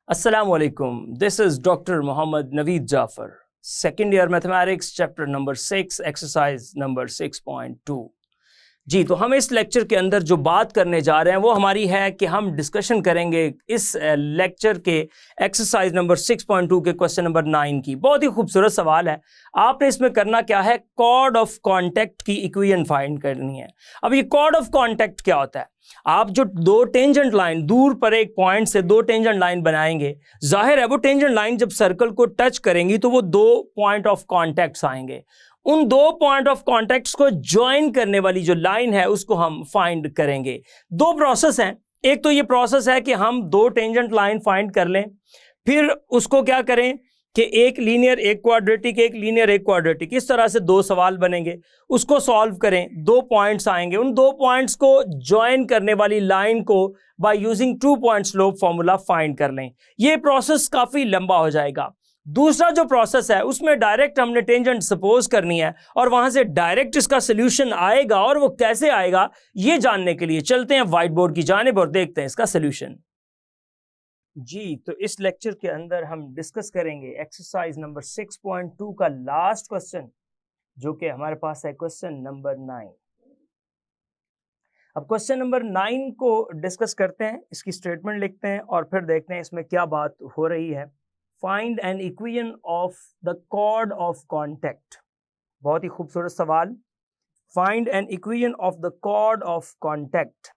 Assalamu alaikum. This is Dr. Muhammad Naveed Jafar, second year mathematics, chapter number 6, exercise number 6.2. जी, तो हम इस lecture के अंदर जो बात करने जा रहे हैं वो हमारी है कि हम डिस्कशन करेंगे इस लेक्चर के एक्सरसाइज नंबर 6.2 के क्वेश्चन नंबर 9 की। बहुत ही खूबसूरत सवाल है। आपने इसमें करना क्या है, कॉर्ड ऑफ कांटेक्ट की इक्वेशन फाइंड करनी है। अब ये कॉर्ड ऑफ कांटेक्ट क्या होता है? आप जो दो टेंजेंट लाइन दूर पर एक पॉइंट से दो टेंजेंट लाइन बनाएंगे, जाहिर है वो टेंजेंट लाइन जब सर्कल को टच करेंगी तो वो दो पॉइंट ऑफ कांटेक्ट्स आएंगे। उन दो पॉइंट ऑफ कांटेक्ट्स को ज्वाइन करने वाली जो लाइन है उसको हम फाइंड करेंगे। दो प्रोसेस हैं। एक तो ये प्रोसेस है कि हम दो टेंजेंट लाइन फाइंड कर लें, फिर उसको क्या करें कि एक लीनियर एक क्वाड्रेटिक, एक लीनियर एक क्वाड्रेटिक, इस तरह से दो सवाल बनेंगे, उसको सॉल्व करें। दो पॉइंट्स आएंगे, उन दो पॉइंट्स को ज्वाइन करने वाली लाइन को bye using 2 point slope formula find कर लें। ये प्रोसेस काफी लंबा हो जाएगा। दूसरा जो प्रोसेस है उसमें डायरेक्ट हमने टेंजेंट सपोज करनी है और वहां से डायरेक्ट इसका सोल्यूशन आएगा, और वो कैसे आएगा ये जानने के लिए चलते हैं व्हाइट बोर्ड की जानिब और देखते हैं इसका सोल्यूशन। जी, तो इस लेक्चर के अंदर हम डिस्कस करेंगे एक्सरसाइज नंबर 6.2 का लास्ट क्वेश्चन, जो कि हमारे पास है क्वेश्चन नंबर 9। अब क्वेश्चन नंबर 9 को डिस्कस करते हैं, इसकी स्टेटमेंट लिखते हैं और फिर देखते हैं इसमें क्या बात हो रही है। Find an equation of the chord of contact. बहुत ही खूबसूरत सवाल। Find an equation of the chord of contact,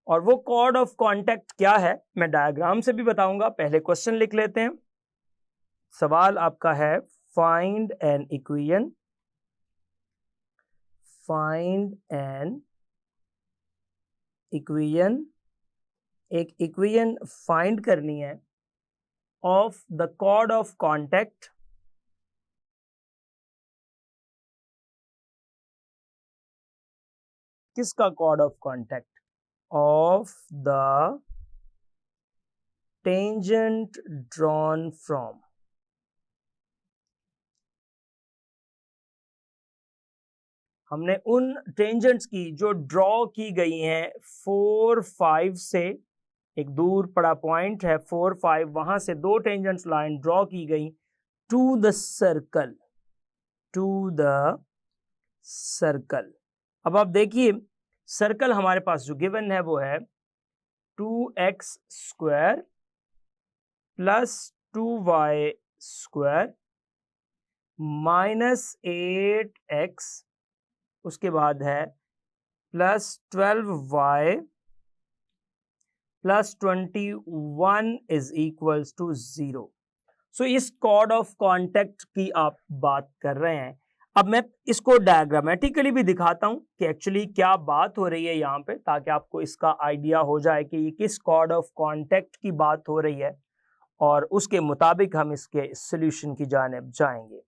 और वो कॉर्ड ऑफ कांटेक्ट क्या है मैं डायग्राम से भी बताऊंगा। पहले क्वेश्चन लिख लेते हैं। सवाल आपका है find an equation, find an equation, एक इक्वेशन फाइंड करनी है of the chord of contact किसका chord of contact? of the tangent drawn from, हमने उन टेंजेंट्स की जो ड्रॉ की गई हैं 4, 5 से, एक दूर पड़ा पॉइंट है 4, 5, वहां से दो टेंजेंट्स लाइन ड्रॉ की गई to the circle, to the circle. अब आप देखिए सर्कल हमारे पास जो गिवन है वो है 2x square plus 2y square minus 8x, उसके बाद है plus 12y plus 21 is equals to 0। So इस कॉर्ड ऑफ कांटेक्ट की आप बात कर रहे हैं। अब मैं इसको डायग्रामेटिकली भी दिखाता हूं कि एक्चुअली क्या बात हो रही है यहाँ पे, ताकि आपको इसका आइडिया हो जाए कि ये किस कॉर्ड ऑफ कांटेक्ट की बात हो रही है और उसके मुताबिक हम इसके सॉल्यूशन की जानिब जाएंगे।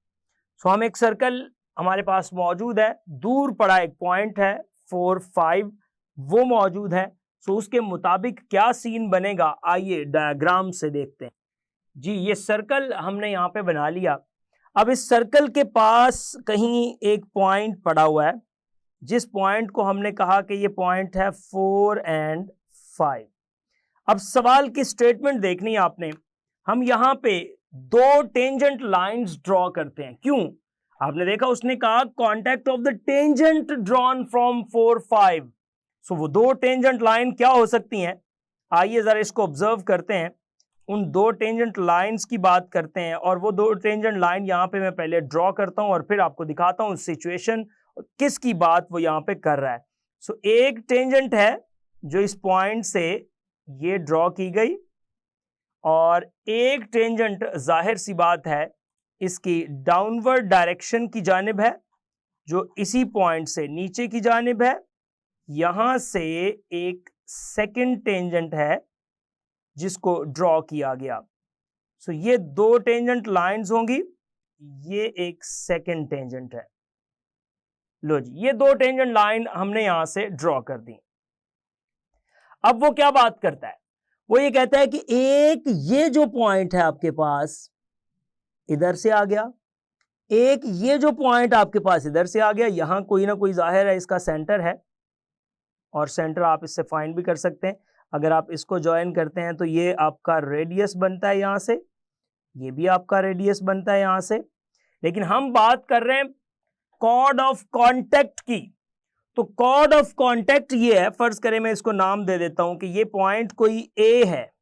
सो हम एक सर्कल हमारे पास मौजूद है, दूर पड़ा एक पॉइंट है 4, 5 वो मौजूद है। सो उसके मुताबिक क्या सीन बनेगा आइए डायग्राम से देखते हैं। जी, ये सर्कल हमने यहाँ पे बना लिया। अब इस सर्कल के पास कहीं एक पॉइंट पड़ा हुआ है, जिस पॉइंट को हमने कहा कि ये पॉइंट है 4 और 5। अब सवाल की स्टेटमेंट देखनी है आपने। हम यहाँ पे दो टेंजेंट लाइंस ड्रॉ करते हैं। क्यों? आपने देखा उसने कहा contact of the tangent drawn from 4, 5। सो वो दो टेंजेंट लाइन क्या हो सकती हैं? आइए जरा इसको ऑब्जर्व करते हैं। उन दो टेंजेंट लाइंस की बात करते हैं, और वो दो टेंजेंट लाइन यहाँ पे मैं पहले ड्रॉ करता हूँ और फिर आपको दिखाता हूँ सिचुएशन किसकी बात वो यहाँ पे कर रहा है। सो एक टेंजेंट है जो इस पॉइंट से ये ड्रॉ की गई, और एक टेंजेंट जाहिर सी बात है इसकी डाउनवर्ड डायरेक्शन की जानिब है, जो इसी पॉइंट से नीचे की जानिब है। यहां से एक सेकंड टेंजेंट है जिसको ड्रॉ किया गया। सो ये दो टेंजेंट लाइंस होंगी, ये एक सेकंड टेंजेंट है। लो जी, ये दो टेंजेंट लाइन हमने यहां से ड्रॉ कर दी। अब वो क्या बात करता है? वो ये कहता है कि एक ये जो पॉइंट है आपके पास इधर से आ गया, एक ये जो पॉइंट आपके पास इधर से आ गया। यहां कोई ना कोई जाहिर है इसका सेंटर है, और सेंटर आप इससे फाइंड भी कर सकते हैं। अगर आप इसको ज्वाइन करते हैं तो ये आपका रेडियस बनता है यहां से, ये भी आपका रेडियस बनता है यहां से। लेकिन हम बात कर रहे हैं कॉर्ड ऑफ कांटेक्ट की। तो कॉर्ड ऑफ कांटेक्ट ये है, फर्ज करें मैं इसको नाम दे देता हूं कि ये पॉइंट कोई ए है,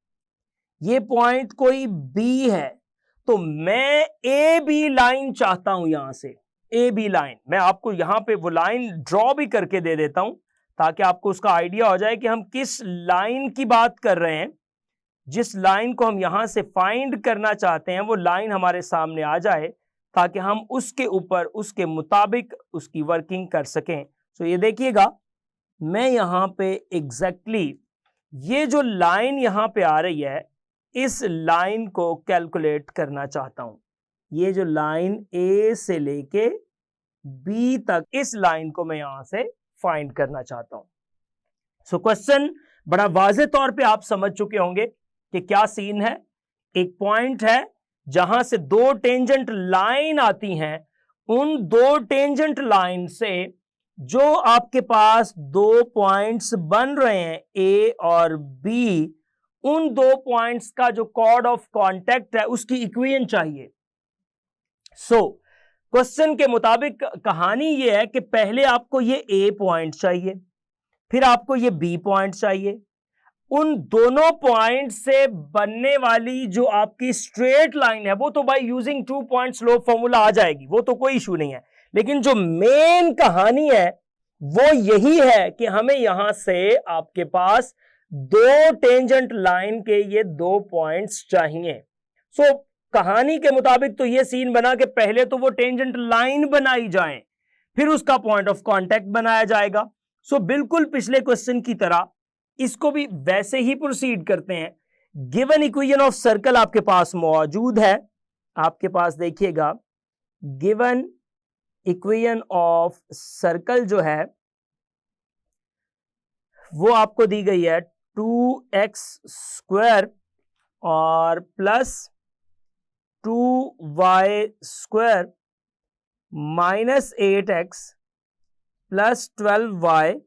ये पॉइंट कोई बी है, तो मैं ए बी लाइन चाहता हूं। यहां से ए बी लाइन मैं आपको यहां पे वो लाइन ड्रॉ भी करके दे देता हूं ताकि आपको उसका आइडिया हो जाए कि हम किस लाइन की बात कर रहे हैं। जिस लाइन को हम यहां से फाइंड करना चाहते हैं वो लाइन हमारे सामने आ जाए ताकि हम उसके ऊपर उसके मुताबिक उसकी वर्किंग कर सकें। तो ये देखिएगा, मैं यहां पे एग्जैक्टली ये जो लाइन यहां पे आ रही है इस लाइन को कैलकुलेट करना चाहता हूं। ये जो लाइन ए से लेके बी तक, इस लाइन को मैं यहां से फाइंड करना चाहता हूं। सो क्वेश्चन बड़ा वाज़ेह तौर पे आप समझ चुके होंगे कि क्या सीन है। एक पॉइंट है जहां से दो टेंजेंट लाइन आती हैं, उन दो टेंजेंट लाइन से जो आपके पास दो पॉइंट्स बन रहे हैं ए और बी, उन दो पॉइंट्स का जो कॉर्ड ऑफ कांटेक्ट है उसकी इक्वेशन चाहिए। सो क्वेश्चन के मुताबिक कहानी यह है कि पहले आपको ये ए पॉइंट चाहिए, फिर आपको ये बी पॉइंट चाहिए। उन दोनों पॉइंट से बनने वाली जो आपकी स्ट्रेट लाइन है वो तो by using 2 point slope formula आ जाएगी, वो तो कोई इशू नहीं है। लेकिन जो मेन कहानी है वो यही है कि हमें यहां से आपके पास दो टेंजेंट लाइन के ये दो पॉइंट्स चाहिए। सो कहानी के मुताबिक तो ये सीन बना कि पहले तो वो टेंजेंट लाइन बनाई जाए, फिर उसका पॉइंट ऑफ कांटेक्ट बनाया जाएगा। सो बिल्कुल पिछले क्वेश्चन की तरह इसको भी वैसे ही प्रोसीड करते हैं। गिवन इक्वेशन ऑफ सर्कल आपके पास मौजूद है, आपके पास देखिएगा गिवन इक्वेशन ऑफ सर्कल जो है वो आपको दी गई है 2x² और plus 2y² minus 8x plus 12y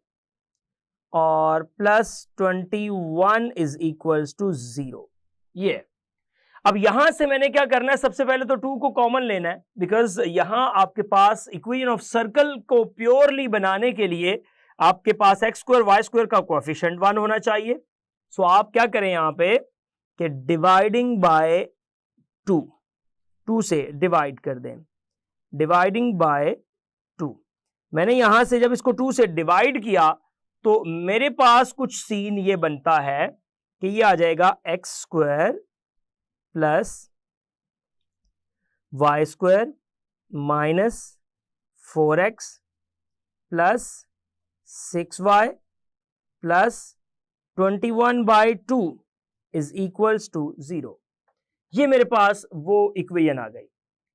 और प्लस 21 इज इक्वल्स टू 0। ये अब यहां से मैंने क्या करना है, सबसे पहले तो 2 को कॉमन लेना है, बिकॉज यहां आपके पास इक्वेशन ऑफ सर्कल को प्योरली बनाने के लिए आपके पास x² y² का कोएफिशिएंट 1 होना चाहिए। सो आप क्या करें यहां पे कि डिवाइडिंग बाय 2 से डिवाइड कर दें, डिवाइडिंग बाय 2। मैंने यहां से जब इसको 2 से डिवाइड किया तो मेरे पास कुछ सीन ये बनता है कि ये आ जाएगा x² plus y² minus 4x plus 6y plus 21/2 is equals to 0। ये मेरे पास वो इक्वेशन आ गई।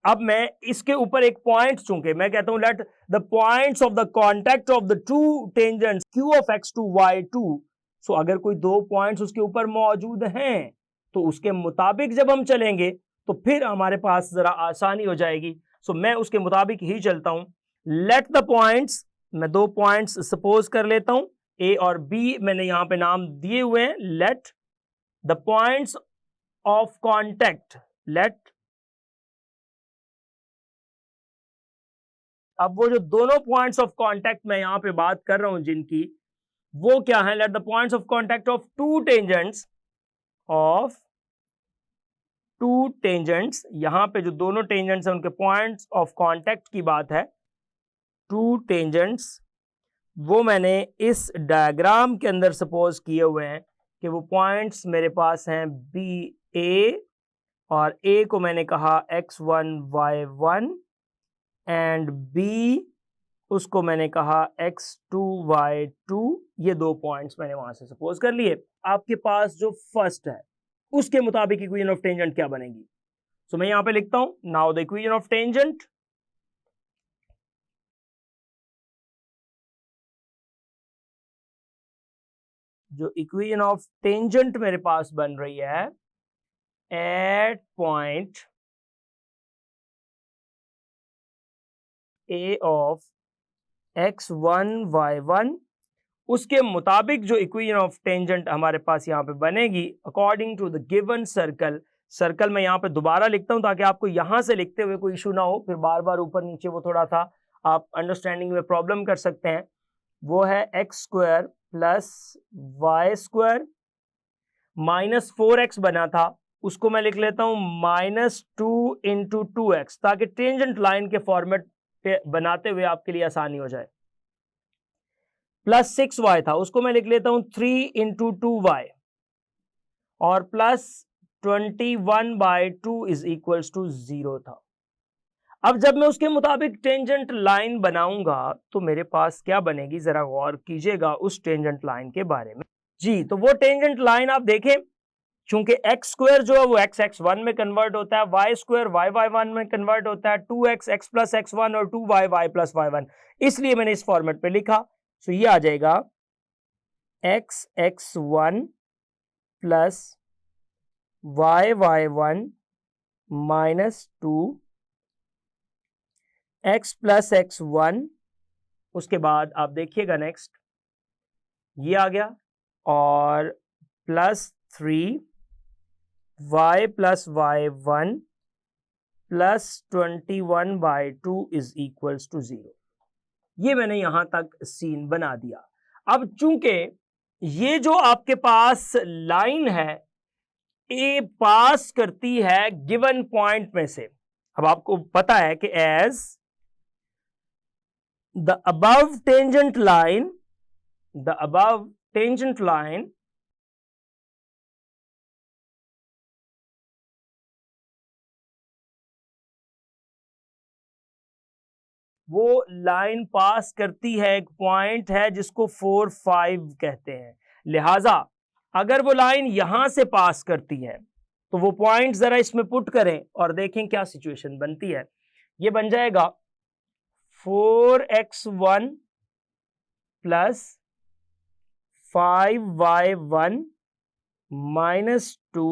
अब मैं इसके ऊपर एक पॉइंट चूंकि मैं कहता हूं late the points of the contact of the two tangents q of x2 y2। सो अगर कोई दो पॉइंट्स उसके ऊपर मौजूद हैं तो उसके मुताबिक जब हम चलेंगे तो फिर हमारे पास जरा आसानी हो जाएगी। सो मैं उसके मुताबिक ही चलता हूं। लेट द पॉइंट्स, मैं दो पॉइंट्स सपोज कर लेता हूं ए और बी, मैंने यहां पे नाम दिए हुए हैं। Let the points of contact, let, अब वो जो दोनों पॉइंट्स ऑफ कांटेक्ट मैं यहां पे बात कर रहा हूं जिनकी, वो क्या है, late the points of contact of to tangents, of to tangents, यहां पे जो दोनों टेंजेंट्स हैं उनके पॉइंट्स ऑफ कांटेक्ट की बात है। टू टेंजेंट्स वो मैंने इस डायग्राम के अंदर सपोज किए हुए हैं कि वो पॉइंट्स मेरे पास हैं बी ए, और ए को मैंने कहा x1 y1 एंड बी उसको मैंने कहा x2 y2। ये दो पॉइंट्स मैंने वहां से सपोज कर लिए। आपके पास जो फर्स्ट है उसके मुताबिक इक्वेशन ऑफ टेंजेंट क्या बनेगी। सो मैं यहां पे लिखता हूं now the equation of tangent, जो इक्वेशन ऑफ टेंजेंट मेरे पास बन रही है eight point A of x1 y1 उसके मुताबिक जो इक्वेशन ऑफ टेंजेंट हमारे पास यहाँ पे बनेगी according to the given circle मैं यहाँ पे दोबारा लिखता हूँ ताकि आपको यहाँ से लिखते हुए कोई इशू ना हो, फिर बार बार ऊपर नीचे वो थोड़ा सा आप अंडरस्टैंडिंग में प्रॉब्लम कर सकते हैं। वो है x square plus y square minus 4x बना था, उसको मैं लिख लेता हूं -2 इंटू 2x, ताकि टेंजेंट लाइन के फॉर्मेट पे बनाते हुए आपके लिए आसानी हो जाए। प्लस 6y था, उसको मैं लिख लेता हूं 3 इंटू 2y, और प्लस 21/2 इज इक्वल्स टू 0 था। अब जब मैं उसके मुताबिक टेंजेंट लाइन बनाऊंगा तो मेरे पास क्या बनेगी, जरा गौर कीजिएगा उस टेंजेंट लाइन के बारे में। जी, तो वो टेंजेंट लाइन आप देखें, चूंकि एक्स स्क्वायर जो है वो एक्स एक्स वन में कन्वर्ट होता है, y square y y one में कन्वर्ट होता है, 2x x plus x one और 2y Y plus y one, इसलिए मैंने इस फॉर्मेट पे लिखा। तो ये आ जाएगा x x one plus y y one minus 2 x plus x one. उसके बाद आप देखिएगा नेक्स्ट ये आ गया, और plus 3 y plus y y प्लस 21/2 इज इक्वल्स टू 0। ये मैंने यहां तक सीन बना दिया। अब चूंकि ये जो आपके पास लाइन है ये पास करती है गिवन पॉइंट में से, अब आपको पता है कि as the above tangent line वो लाइन पास करती है, एक पॉइंट है जिसको 4 5 कहते हैं। लिहाजा अगर वो लाइन यहां से पास करती है तो वो पॉइंट जरा इसमें पुट करें और देखें क्या सिचुएशन बनती है। ये बन जाएगा 4x1 plus 5y1 minus 2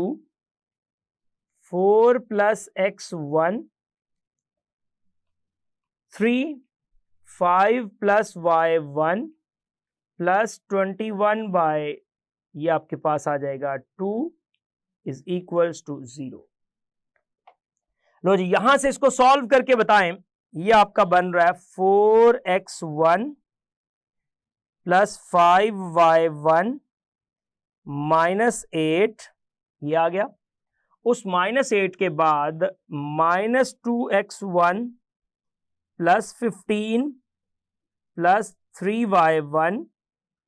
4 plus x1 3 5 plus y1 plus 21 by ये आपके पास आ जाएगा 2 इज इक्वल्स टू 0। लो जी, यहां से इसको सॉल्व करके बताएं। ये आपका बन रहा है 4x1 प्लस 5y1 माइनस 8, ये आ गया। उस -8 के बाद -2x1 plus 15 plus 3y1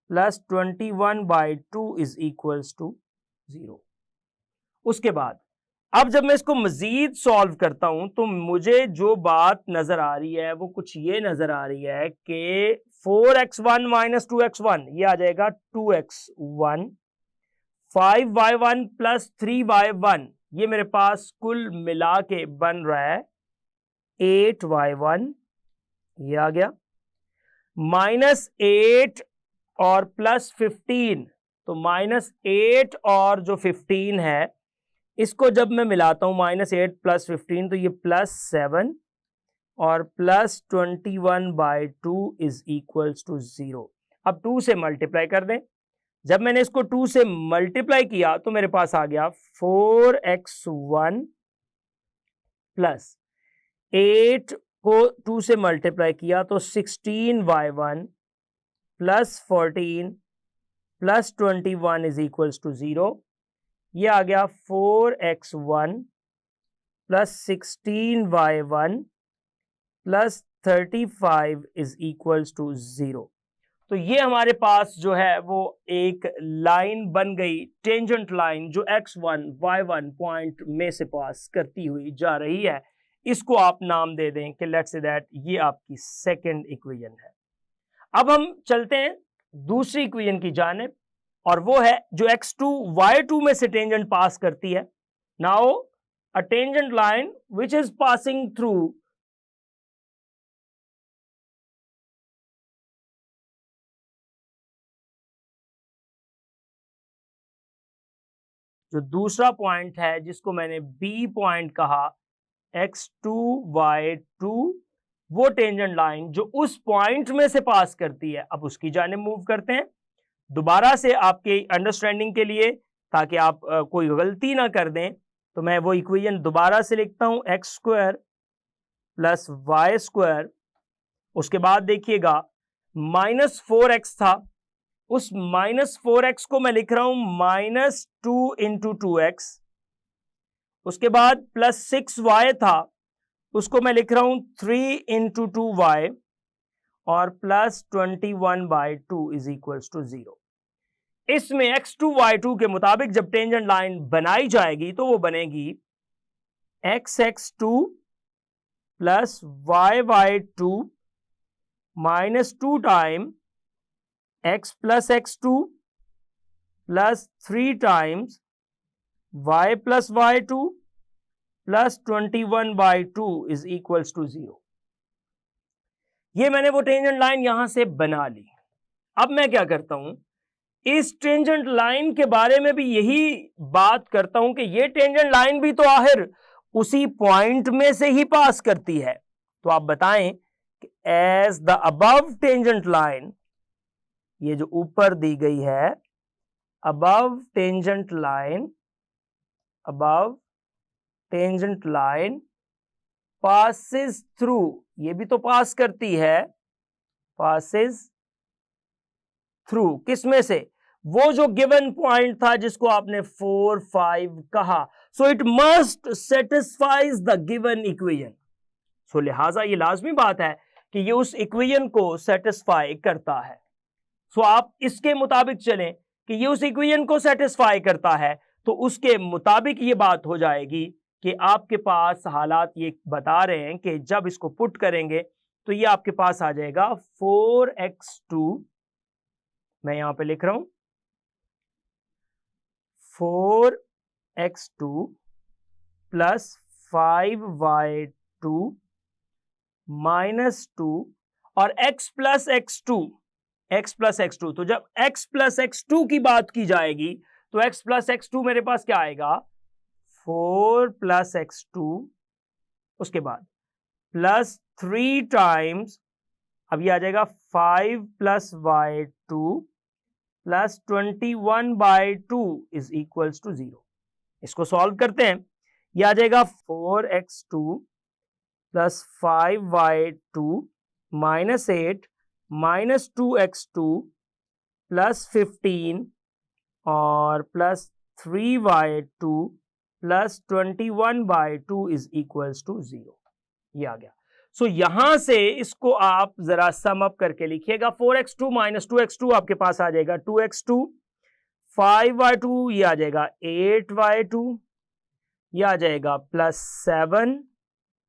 plus 21/2 is equals to 0। उसके बाद अब जब मैं इसको मजीद सॉल्व करता हूं तो मुझे जो बात नजर आ रही है वो कुछ ये नजर आ रही है कि 4x1 माइनस 2x1 ये आ जाएगा 2x1, 5y1 प्लस 3y1 ये मेरे पास कुल मिला के बन रहा है 8y1, ये आ गया, -8 और प्लस 15, तो -8 और जो 15 है इसको जब मैं मिलाता हूं -8 प्लस 15 तो ये +7 और प्लस 21/2 इज इक्वल्स टू 0। अब 2 से मल्टीप्लाई कर दें। जब मैंने इसको 2 से मल्टीप्लाई किया तो मेरे पास आ गया 4x1 प्लस 8 को 2 से मल्टीप्लाई किया तो 16y1 plus 14 plus 21 is equals to 0। ये आ गया 4x1 plus 16y1 plus 35 is equals to 0। तो ये हमारे पास जो है वो एक लाइन बन गई, टेंजेंट लाइन, जो x1 y1 पॉइंट में से पास करती हुई जा रही है। इसको आप नाम दे दें कि लेट्स से दैट ये आपकी सेकंड इक्वेशन है। अब हम चलते हैं दूसरी इक्वेशन की जानिब, और वो है जो x2 y2 में से टेंजेंट पास करती है। Now a tangent line which is passing through जो दूसरा पॉइंट है जिसको मैंने B पॉइंट कहा, x2 y2, वो टेंजेंट लाइन जो उस पॉइंट में से पास करती है, अब उसकी जानिब मूव करते हैं। दोबारा से आपके अंडरस्टैंडिंग के लिए, ताकि आप कोई गलती ना कर दें, तो मैं वो इक्वेशन दोबारा से लिखता हूं, x square plus y square, उसके बाद देखिएगा -4x था, उस -4x को मैं लिख रहा हूं -2 इंटू 2x, उसके बाद +6y था, उसको मैं लिख रहा हूं 3 इंटू 2y, और +21/2 इज इक्वल्स टू 0। इसमें x2 y2 के मुताबिक जब टेंजेंट लाइन बनाई जाएगी तो वो बनेगी x(x2) plus y(y2) -2 time x plus x2 plus 3 times y plus y2 plus 21/2 is equals to 0। ये मैंने वो टेंजेंट लाइन यहां से बना ली। अब मैं क्या करता हूं, इस टेंजेंट लाइन के बारे में भी यही बात करता हूं कि ये टेंजेंट लाइन भी तो आखिर उसी पॉइंट में से ही पास करती है। तो आप बताएं कि as the above tangent line, ये जो ऊपर दी गई है, above tangent line passes through, ये भी तो पास करती है, passes through किस में से, वो जो गिवन पॉइंट था जिसको आपने 4, 5 कहा। So it must satisfies the given equation. So लिहाजा ये लाजमी बात है कि ये उस इक्वेशन को सेटिस्फाई करता है। सो आप इसके मुताबिक चलें कि ये उस इक्वेशन को सेटिस्फाई करता है, तो उसके मुताबिक ये बात हो जाएगी कि आपके पास हालात ये बता रहे हैं कि जब इसको पुट करेंगे तो ये आपके पास आ जाएगा 4x2, मैं यहां पे लिख रहा हूं 4x2 प्लस 5y2 -2 और x प्लस x2। तो जब x प्लस x2 की बात की जाएगी तो x प्लस x2 मेरे पास क्या आएगा, 4 प्लस x2, उसके बाद प्लस 3 टाइम्स, अब ये आ जाएगा 5 plus y2 plus 21/2 is equals to 0। इसको सॉल्व करते हैं, ये आ जाएगा 4x2 plus 5y2 -8 -2x2 plus 15 और plus 3y2 plus 21/2 is equals to 0। ये आ गया। सो यहां से इसको आप जरा सम अप करके लिखिएगा, 4x2 - 2x2 आपके पास आ जाएगा 2x2, 5y2 ये आ जाएगा 8y2, ये आ जाएगा प्लस 7,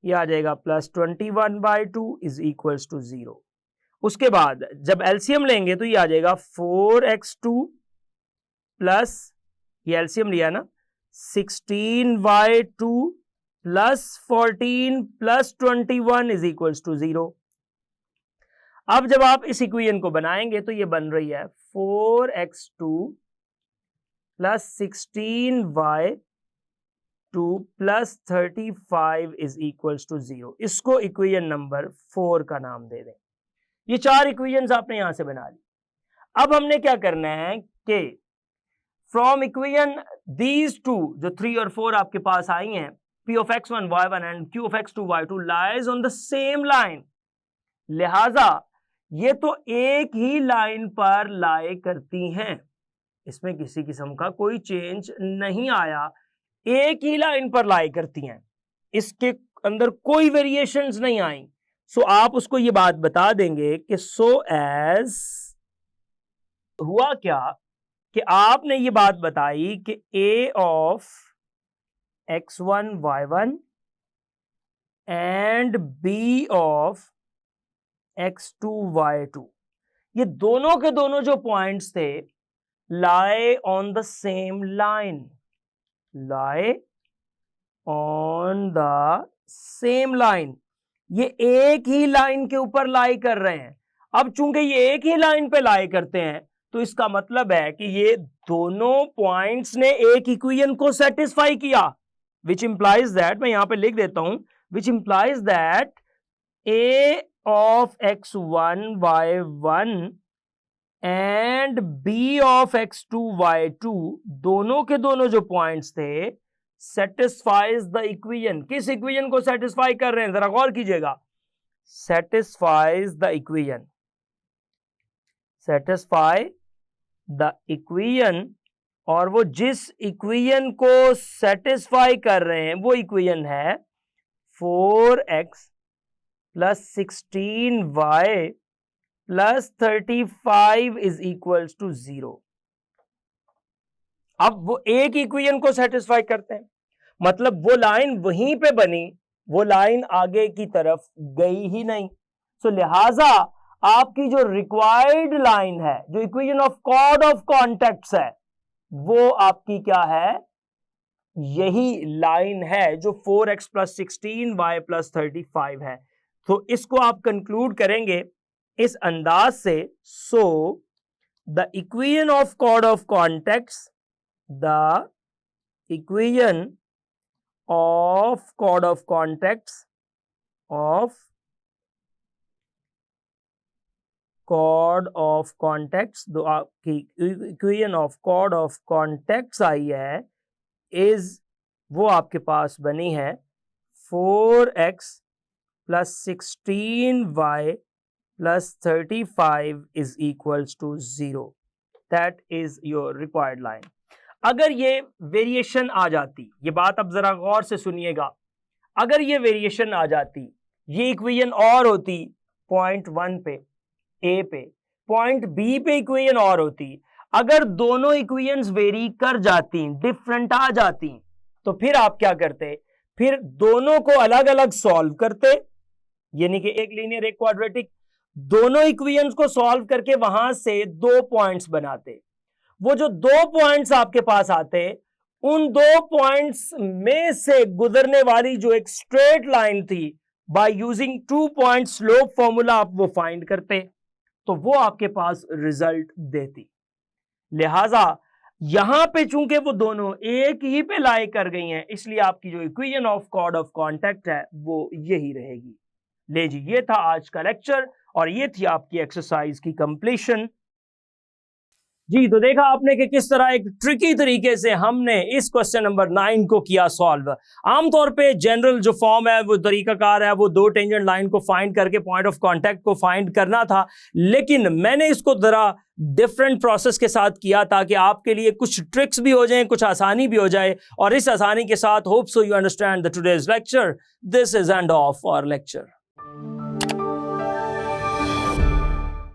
ये आ जाएगा प्लस 21/2 इज इक्वल्स टू 0। उसके बाद जब एलसीएम लेंगे तो ये आ जाएगा 4x2 प्लस, ये एलसीएम लिया ना, 16y2 plus 14 plus 21 is equals to 0। अब जब आप इस इक्वेशन को बनाएंगे तो ये बन रही है 4x2 plus 16y2 plus 35 is equals to 0। इसको इक्वेशन नंबर 4 का नाम दे दें। ये 4 इक्वेशंस आपने यहां से बना ली। अब हमने क्या करना है कि फ्रॉम इक्वेशन दीज टू, जो 3 और 4 आपके पास आई हैं, p of x1 y1 and q of x2 y2 lies on the same line, लिहाजा ये तो एक ही लाइन पर लाई करती हैं, इसमें किसी किस्म का कोई चेंज नहीं आया, एक ही लाइन पर लाई करती हैं, इसके अंदर कोई वेरिएशंस नहीं आई। सो आप उसको ये बात बता देंगे कि सो एज, हुआ क्या कि आपने ये बात बताई कि a of x1 y1 and b of x2 y2, ये दोनों के दोनों जो पॉइंट्स थे, lie on the same line, lie on the same line, ये एक ही लाइन के ऊपर लाई कर रहे हैं। अब चूंकि ये एक ही लाइन पे लाई करते हैं तो इसका मतलब है कि ये दोनों पॉइंट्स ने एक इक्वेशन को सेटिस्फाई किया, which implies that, मैं यहां पे लिख देता हूं, which implies that a of x1 y1 and b of x2 y2 दोनों के दोनों जो पॉइंट्स थे सेटिस्फाइज द इक्वेशन। किस इक्वेशन को सेटिस्फाई कर रहे हैं, जरा गौर कीजिएगा, satisfies the equation, satisfy the equation. और वो जिस इक्वेशन को सेटिस्फाई कर रहे हैं वो इक्वेशन है 4x plus 16y plus 35 is equals to 0। अब वो एक इक्वेशन को सेटिस्फाई करते हैं, मतलब वो लाइन वहीं पे बनी, वो लाइन आगे की तरफ गई ही नहीं। सो लिहाजा आपकी जो रिक्वायर्ड लाइन है, जो equation of chord of contacts है, वो आपकी क्या है, यही लाइन है जो 4x प्लस 16y प्लस 35 है। तो इसको आप कंक्लूड करेंगे इस अंदाज से, so the equation of chord of contacts, the equation of chord of contacts of chord of contacts, जो आपकी equation of chord of contacts आई है, इज वो आपके पास बनी है 4x plus 16y plus 35 is equals to 0. That is your required line. अगर ये वेरिएशन आ जाती, ये बात अब जरा गौर से सुनिएगा, अगर ये वेरिएशन आ जाती, ये इक्वेशन और होती पॉइंट 1 पे ए पे, पॉइंट बी पे इक्वेशन और होती, अगर दोनों इक्वेशंस वेरी कर जाती, डिफरेंट आ जाती, तो फिर आप क्या करते, फिर दोनों को अलग अलग सॉल्व करते, यानी कि एक लीनियर एक क्वाड्रेटिक, दोनों इक्वेशंस को सॉल्व करके वहां से 2 पॉइंट्स बनाते। वो जो 2 पॉइंट्स आपके पास आते, उन 2 पॉइंट्स में से गुजरने वाली जो एक स्ट्रेट लाइन थी, bye using 2 point slope formula आप वो फाइंड करते, तो वो आपके पास रिजल्ट देती। लिहाजा यहां पे चूंकि वो दोनों एक ही पे लाई कर गई हैं, इसलिए आपकी जो equation of chord of contact है वो यही रहेगी। ले जी, ये था आज का लेक्चर और ये थी आपकी एक्सरसाइज की कंप्लीशन। जी, तो देखा आपने कि किस तरह एक ट्रिकी तरीके से हमने इस क्वेश्चन नंबर 9 को किया सॉल्व। आमतौर पे जनरल जो फॉर्म है, वो तरीकाकार है, वो 2 टेंजेंट लाइन को फाइंड करके पॉइंट ऑफ कांटेक्ट को फाइंड करना था, लेकिन मैंने इसको जरा डिफरेंट प्रोसेस के साथ किया ताकि आपके लिए कुछ ट्रिक्स भी हो जाए, कुछ आसानी भी हो जाए। और इस आसानी के साथ hope so you understand the today's lecture. This is end of our lecture.